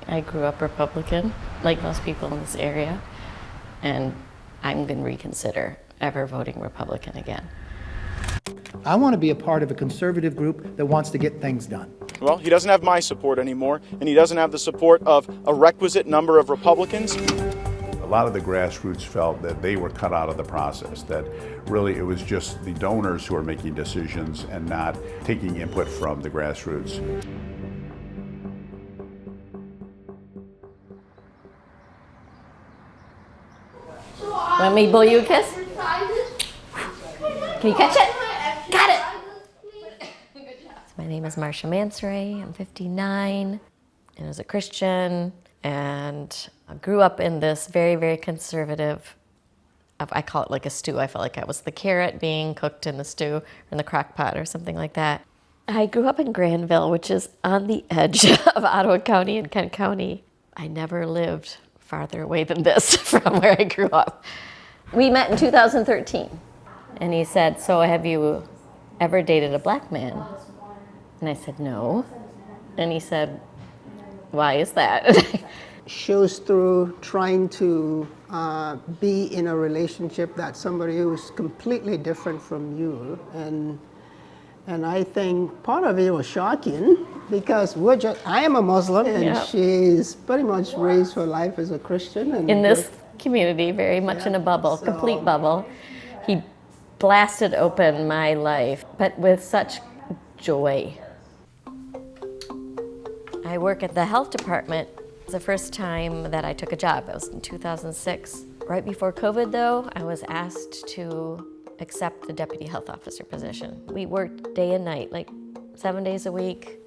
I grew up Republican, like most people in this area, and I'm going to reconsider ever voting Republican again. I want to be a part of a conservative group that wants to get things done. Well, he doesn't have my support anymore, and he doesn't have the support of a requisite number of Republicans. A lot of the grassroots felt that they were cut out of the process, that really it was just the donors who are making decisions and not taking input from the grassroots. Want me to blow you a kiss? Can you catch it? Got it! So my name is Marcia Mansoray. I'm 59 and was a Christian, and I grew up in this very, very conservative, I call it like a stew. I felt like I was the carrot being cooked in the stew or in the crock pot or something like that. I grew up in Granville, which is on the edge of Ottawa County and Kent County. I never lived farther away than this from where I grew up. We met in 2013, and he said, "So have you ever dated a black man?" And I said, "No." And he said, "Why is that?" Shows through trying to be in a relationship that somebody who's completely different from you, and I think part of it was shocking because I am a Muslim and Yeah. she's pretty much raised her life as a Christian. And in this community, very much in a bubble, complete bubble. He blasted open my life, but with such joy. I work at the health department. It's the first time that I took a job. It was in 2006. Right before COVID, though, I was asked to accept the deputy health officer position. We worked day and night, like 7 days a week,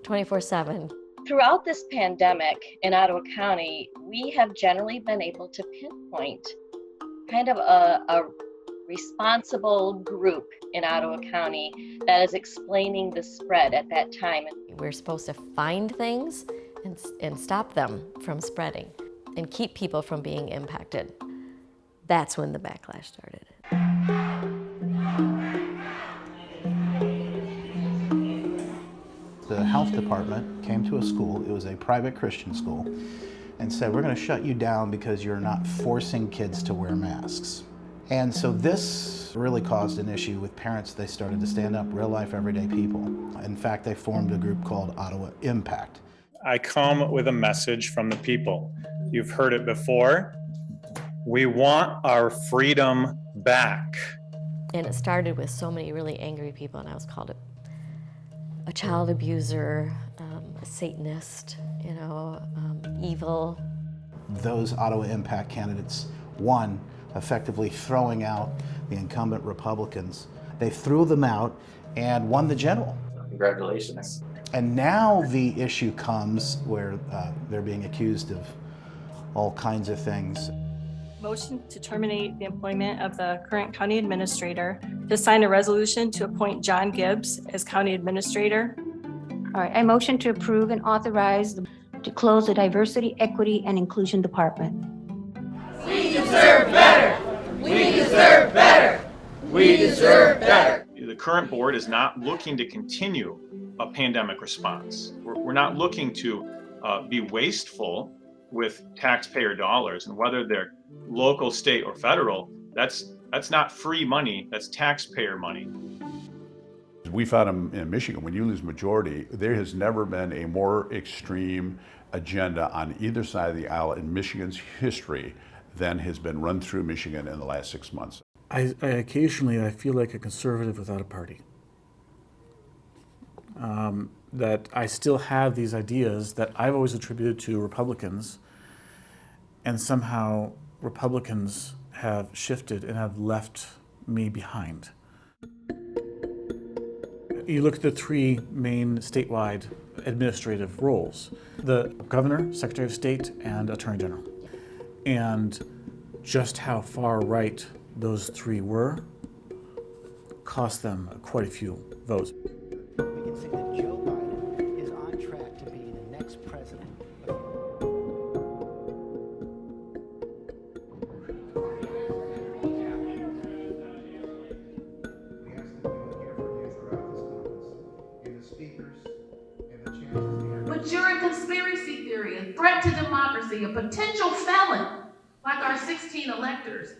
24/7. Throughout this pandemic in Ottawa County, we have generally been able to pinpoint kind of a responsible group in Ottawa County that is explaining the spread at that time. We're supposed to find things and stop them from spreading and keep people from being impacted. That's when the backlash started. The health department came to a school, it was a private Christian school, and said, "We're going to shut you down because you're not forcing kids to wear masks." And so this really caused an issue with parents. They started to stand up, real life, everyday people. In fact, they formed a group called Ottawa Impact. I come with a message from the people. You've heard it before. We want our freedom back. And it started with so many really angry people, and I was called a child abuser, a Satanist, evil. Those Ottawa Impact candidates won, effectively throwing out the incumbent Republicans. They threw them out and won the general. Congratulations. And now the issue comes where they're being accused of all kinds of things. Motion to terminate the employment of the current county administrator, to sign a resolution to appoint John Gibbs as county administrator. All right, I motion to approve and authorize to close the Diversity, Equity, and Inclusion Department. We deserve better! We deserve better! We deserve better! The current board is not looking to continue a pandemic response. We're not looking to be wasteful with taxpayer dollars, and whether they're local, state, or federal, that's not free money, that's taxpayer money. We found in Michigan, when you lose majority, there has never been a more extreme agenda on either side of the aisle in Michigan's history than has been run through Michigan in the last 6 months. I occasionally feel like a conservative without a party. That I still have these ideas that I've always attributed to Republicans, and somehow Republicans have shifted and have left me behind. You look at the three main statewide administrative roles: the governor, secretary of state, and attorney general. And just how far right those three were cost them quite a few votes. We can say that Joe Biden is on track to be the next president. Majority a conspiracy theory, a threat to democracy, a potential felon, like our 16 electors,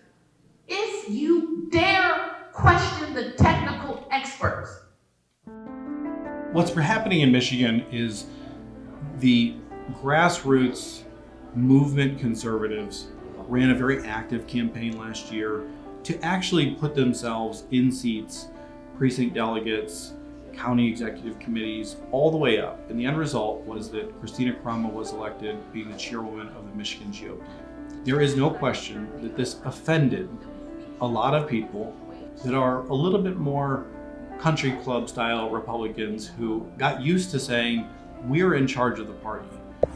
if you dare question the technical experts. What's happening in Michigan is the grassroots movement conservatives ran a very active campaign last year to actually put themselves in seats, precinct delegates, county executive committees, all the way up. And the end result was that Christina Crama was elected being the chairwoman of the Michigan GOP. There is no question that this offended a lot of people that are a little bit more country club style Republicans who got used to saying, we're in charge of the party.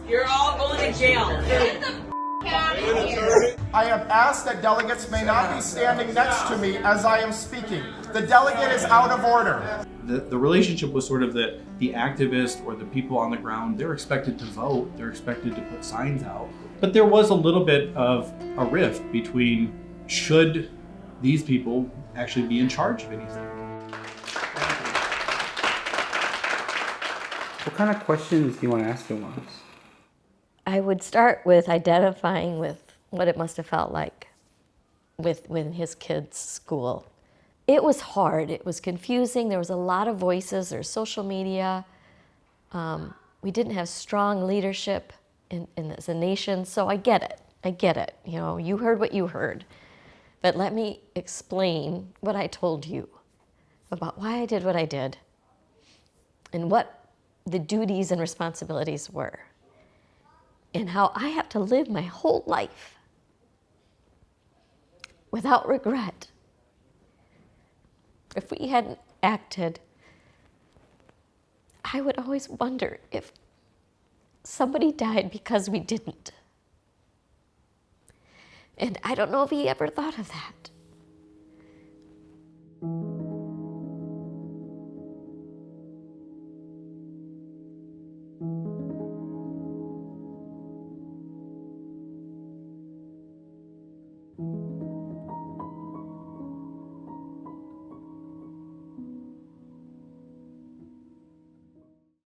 You're all going to jail. Get the out of here. I have asked that delegates may not be standing next to me as I am speaking. The delegate is out of order. The relationship was sort of that the activist or the people on the ground, they're expected to vote, they're expected to put signs out. But there was a little bit of a rift between should these people actually be in charge of anything. What kind of questions do you want to ask him? I would start with identifying with what it must have felt like within his kids' school. It was hard, it was confusing, there was a lot of voices, there's social media. We didn't have strong leadership as a nation, so I get it. You know, you heard what you heard. But let me explain what I told you about why I did what I did and what the duties and responsibilities were, and how I have to live my whole life without regret. If we hadn't acted, I would always wonder if somebody died because we didn't. And I don't know if he ever thought of that.